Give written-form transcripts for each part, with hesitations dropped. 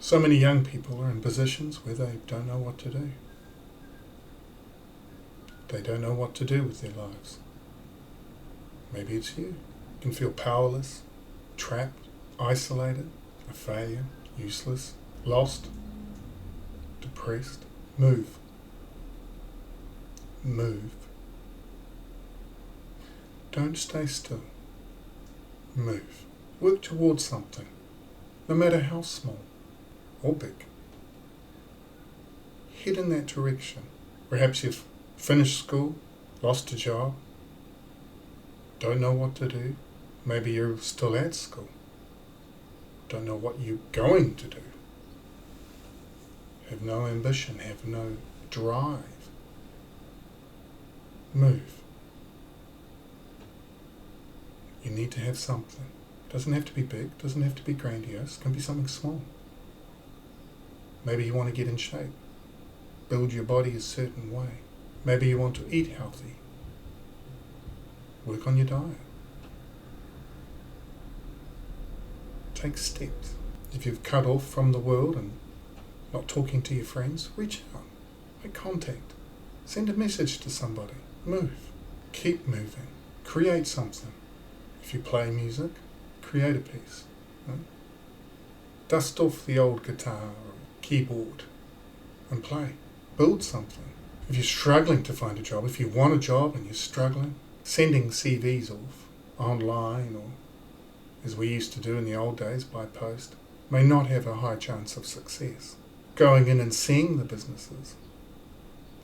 So many young people are in positions where they don't know what to do. They don't know what to do with their lives. Maybe it's you. You can feel powerless, trapped, isolated, a failure, useless, lost, depressed. Move. Move. Don't stay still. Move. Work towards something, no matter how small or big. Head in that direction. Perhaps you've finished school, lost a job, don't know what to do. Maybe you're still at school, don't know what you're going to do. Have no ambition, have no drive. Move. You need to have something. Doesn't have to be big, doesn't have to be grandiose, it can be something small. Maybe you want to get in shape, build your body a certain way. Maybe you want to eat healthy, work on your diet. Take steps. If you've cut off from the world and not talking to your friends, reach out, make contact, send a message to somebody, move, keep moving, create something. If you play music, create a piece. Right? Dust off the old guitar or keyboard and play. Build something. If you're struggling to find a job, if you want a job and you're struggling, sending CVs off online or, as we used to do in the old days, by post, may not have a high chance of success. Going in and seeing the businesses,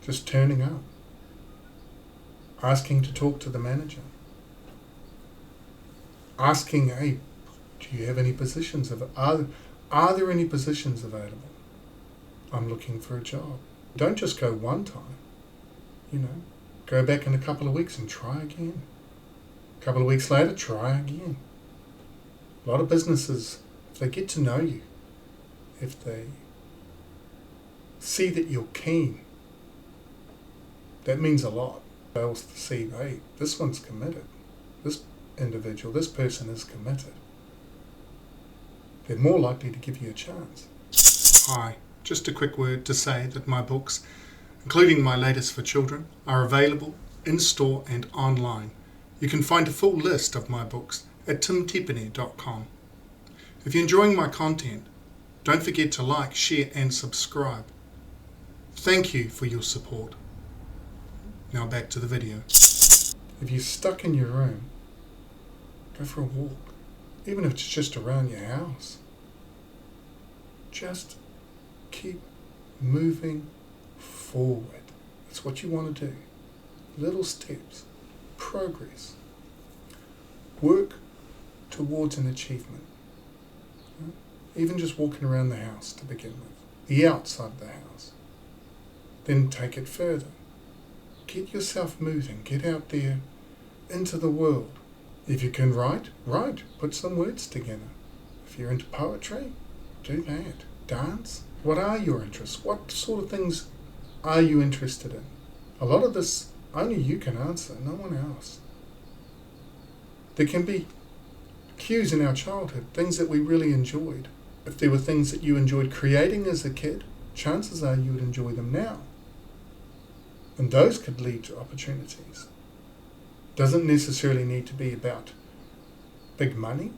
just turning up, asking to talk to the manager, asking, hey, do you have any positions? Are there any positions available? I'm looking for a job. Don't just go one time, go back in a couple of weeks and try again. A couple of weeks later, try again. A lot of businesses, if they get to know you, if they see that you're keen, that means a lot. They also see, hey, this one's committed. This individual, this person is committed. They're more likely to give you a chance. Hi, just a quick word to say that my books, including my latest for children, are available in-store and online. You can find a full list of my books at tipene.com. If you're enjoying my content, don't forget to like, share and subscribe. Thank you for your support. Now back to the video. If you're stuck in your room, go for a walk, even if it's just around your house. Just keep moving forward. That's what you want to do. Little steps, progress. Work towards an achievement. Even just walking around the house to begin with, the outside of the house. Then take it further. Get yourself moving. Get out there into the world. If you can write, put some words together. If you're into poetry, do that. Dance. What are your interests? What sort of things are you interested in? A lot of this, only you can answer, no one else. There can be cues in our childhood, things that we really enjoyed. If there were things that you enjoyed creating as a kid, chances are you would enjoy them now. And those could lead to opportunities. Doesn't necessarily need to be about big money,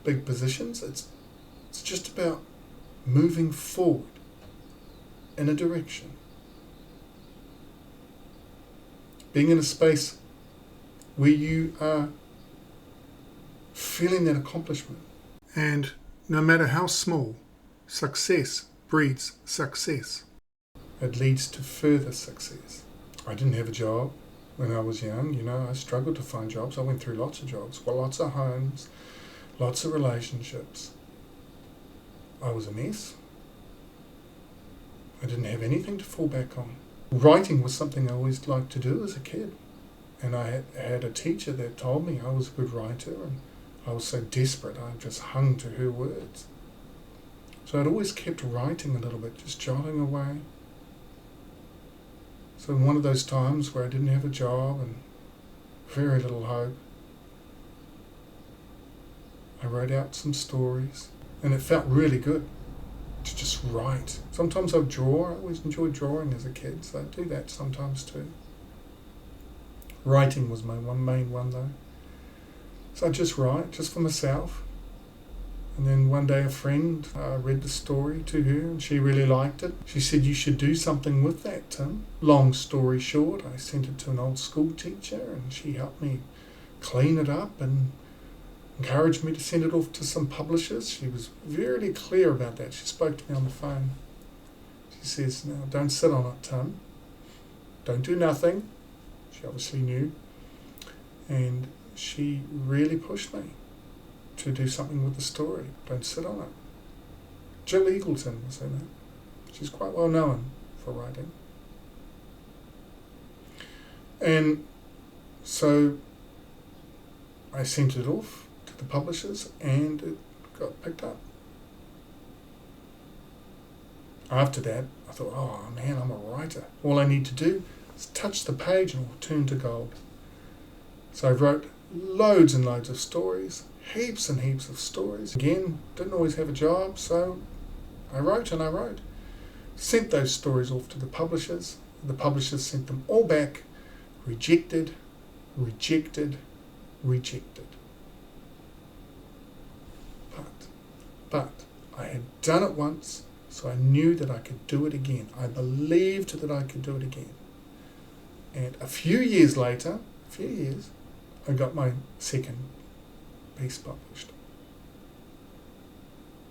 big positions. It's just about moving forward in a direction. Being in a space where you are feeling that accomplishment. And no matter how small, success breeds success. It leads to further success. I didn't have a job when I was young. I struggled to find jobs. I went through lots of jobs, lots of homes, lots of relationships. I was a mess. I didn't have anything to fall back on. Writing was something I always liked to do as a kid. And I had a teacher that told me I was a good writer, and I was so desperate I just hung to her words. So I'd always kept writing a little bit, just jotting away. So in one of those times where I didn't have a job and very little hope, I wrote out some stories. And it felt really good to just write. Sometimes I'll draw. I always enjoyed drawing as a kid, so I do that sometimes too. Writing was my main one though. So I just write, just for myself. And then one day a friend read the story to her and she really liked it. She said, "You should do something with that, Tim." Long story short, I sent it to an old school teacher and she helped me clean it up and encouraged me to send it off to some publishers. She was very clear about that. She spoke to me on the phone. She says, "Now, don't sit on it, Tim. Don't do nothing." She obviously knew. And she really pushed me to do something with the story. Don't sit on it. Jill Eagleton was her name. She's quite well known for writing. And so I sent it off to the publishers and it got picked up. After that, I thought, oh man, I'm a writer. All I need to do is touch the page and it will turn to gold. So I wrote loads and loads of stories, heaps and heaps of stories. Again, didn't always have a job, so I wrote and I wrote. Sent those stories off to the publishers. The publishers sent them all back, rejected, rejected, rejected. But I had done it once, so I knew that I could do it again. I believed that I could do it again. And a few years later, I got my second piece published.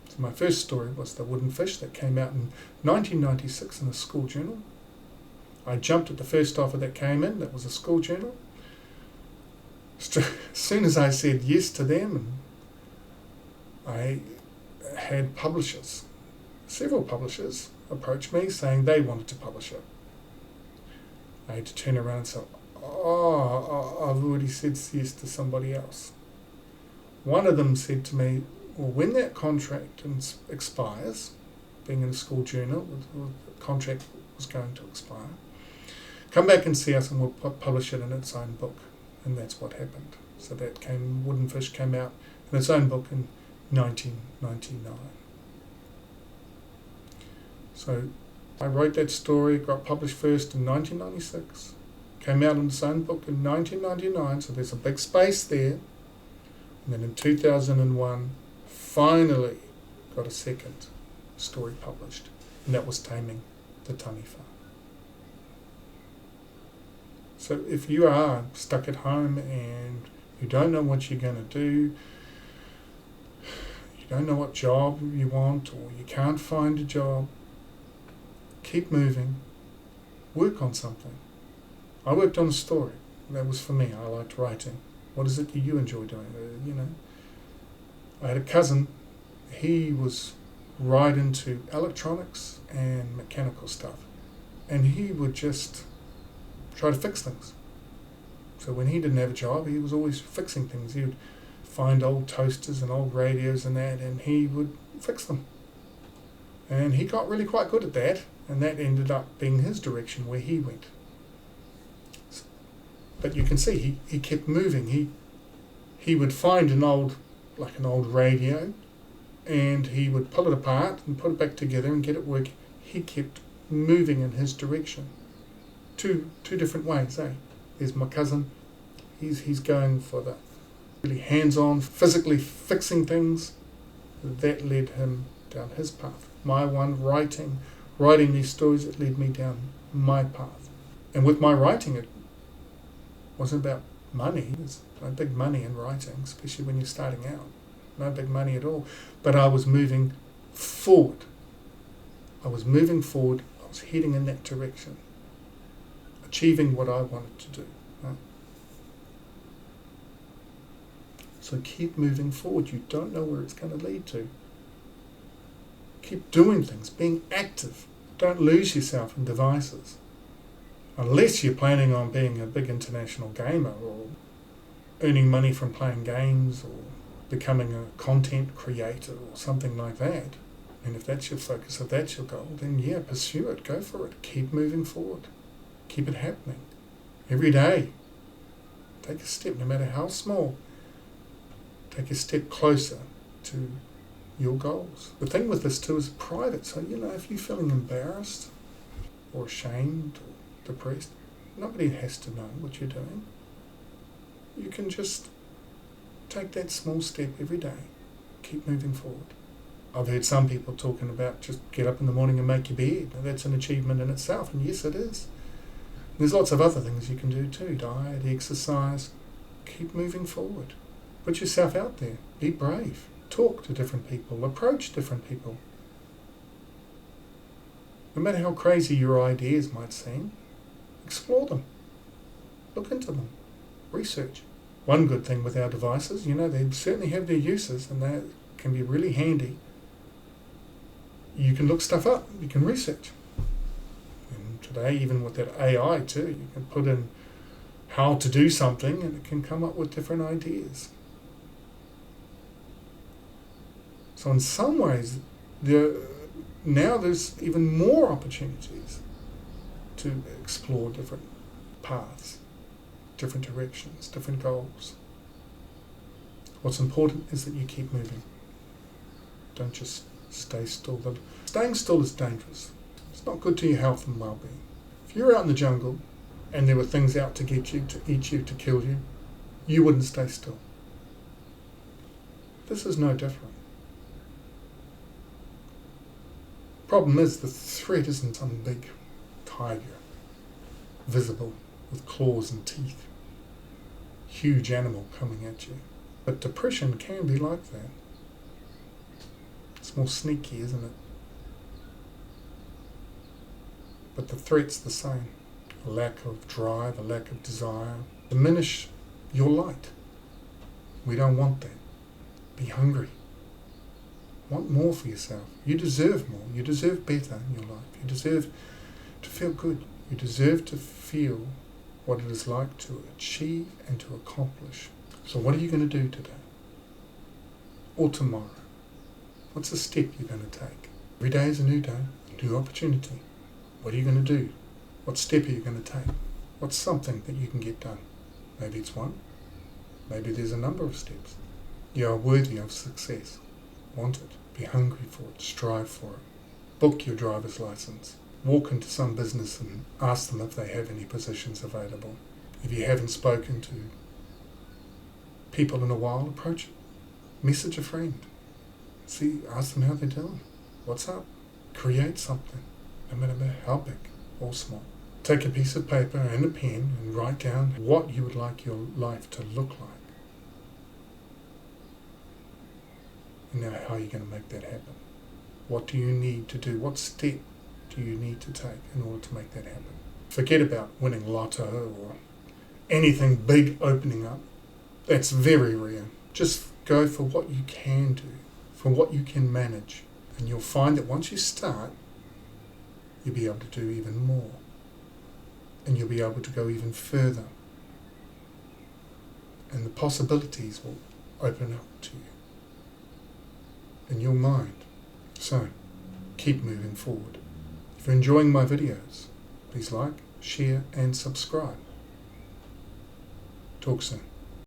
So my first story was The Wooden Fish that came out in 1996 in a school journal. I jumped at the first offer that came in, that was a school journal. As soon as I said yes to them, I had publishers, several publishers, approach me saying they wanted to publish it. I had to turn around and say, I've already said yes to somebody else. One of them said to me, well, when that contract expires, being in a school journal, the contract was going to expire, come back and see us and we'll publish it in its own book. And that's what happened. So Wooden Fish came out in its own book in 1999. So I wrote that story, got published first in 1996, came out in its own book in 1999, so there's a big space there. And then in 2001, finally got a second story published, and that was Taming the Taniwha. So if you are stuck at home and you don't know what you're going to do, you don't know what job you want, or you can't find a job, keep moving, work on something. I worked on a story. That was for me. I liked writing. What is it that you enjoy doing? I had a cousin. He was right into electronics and mechanical stuff. And he would just try to fix things. So when he didn't have a job, he was always fixing things. He would find old toasters and old radios and that, and he would fix them. And he got really quite good at that, and that ended up being his direction where he went. But you can see he kept moving. He would find an old radio, and he would pull it apart and put it back together and get it working. He kept moving in his direction. Two different ways, eh? There's my cousin. He's going for the really hands-on, physically fixing things. That led him down his path. My one, writing these stories, it led me down my path. And with my writing, it wasn't about money. There's no big money in writing, especially when you're starting out. No big money at all. But I was moving forward. I was heading in that direction, achieving what I wanted to do. Right? So keep moving forward. You don't know where it's going to lead to. Keep doing things, being active. Don't lose yourself in devices. Unless you're planning on being a big international gamer or earning money from playing games or becoming a content creator or something like that. And if that's your focus, if that's your goal, then yeah, pursue it, go for it. Keep moving forward. Keep it happening. Every day. Take a step, no matter how small. Take a step closer to your goals. The thing with this too is private, so if you're feeling embarrassed or ashamed or depressed, nobody has to know what you're doing. You can just take that small step every day, keep moving forward. I've heard some people talking about just get up in the morning and make your bed. Now, that's an achievement in itself, and yes, it is. There's lots of other things you can do too: diet, exercise. Keep moving forward. Put yourself out there. Be brave. Talk to different people. Approach different people. No matter how crazy your ideas might seem, explore them. Look into them. Research. One good thing with our devices, they certainly have their uses, and they can be really handy. You can look stuff up. You can research. And today, even with that AI too, you can put in how to do something and it can come up with different ideas. So in some ways, there's even more opportunities to explore different paths, different directions, different goals. What's important is that you keep moving. Don't just stay still. Staying still is dangerous. It's not good to your health and well-being. If you're out in the jungle and there were things out to get you, to eat you, to kill you, you wouldn't stay still. This is no different. Problem is, the threat isn't some big tiger, visible with claws and teeth, huge animal coming at you. But depression can be like that. It's more sneaky, isn't it? But the threat's the same. A lack of drive, a lack of desire. Diminish your light. We don't want that. Be hungry. Want more for yourself. You deserve more. You deserve better in your life. You deserve to feel good. You deserve to feel what it is like to achieve and to accomplish. So what are you going to do today? Or tomorrow? What's the step you're going to take? Every day is a new day, a new opportunity. What are you going to do? What step are you going to take? What's something that you can get done? Maybe it's one. Maybe there's a number of steps. You are worthy of success. Want it. Be hungry for it. Strive for it. Book your driver's license. Walk into some business and ask them if they have any positions available. If you haven't spoken to people in a while, approach it. Message a friend. Ask them how they're doing. What's up? Create something, no matter how big or small. Take a piece of paper and a pen and write down what you would like your life to look like. And now how are you going to make that happen? What do you need to do? What step do you need to take in order to make that happen? Forget about winning lotto or anything big opening up. That's very rare. Just go for what you can do, for what you can manage. And you'll find that once you start, you'll be able to do even more. And you'll be able to go even further. And the possibilities will open up to you in your mind. So, keep moving forward. If you're enjoying my videos, please like, share and subscribe. Talk soon.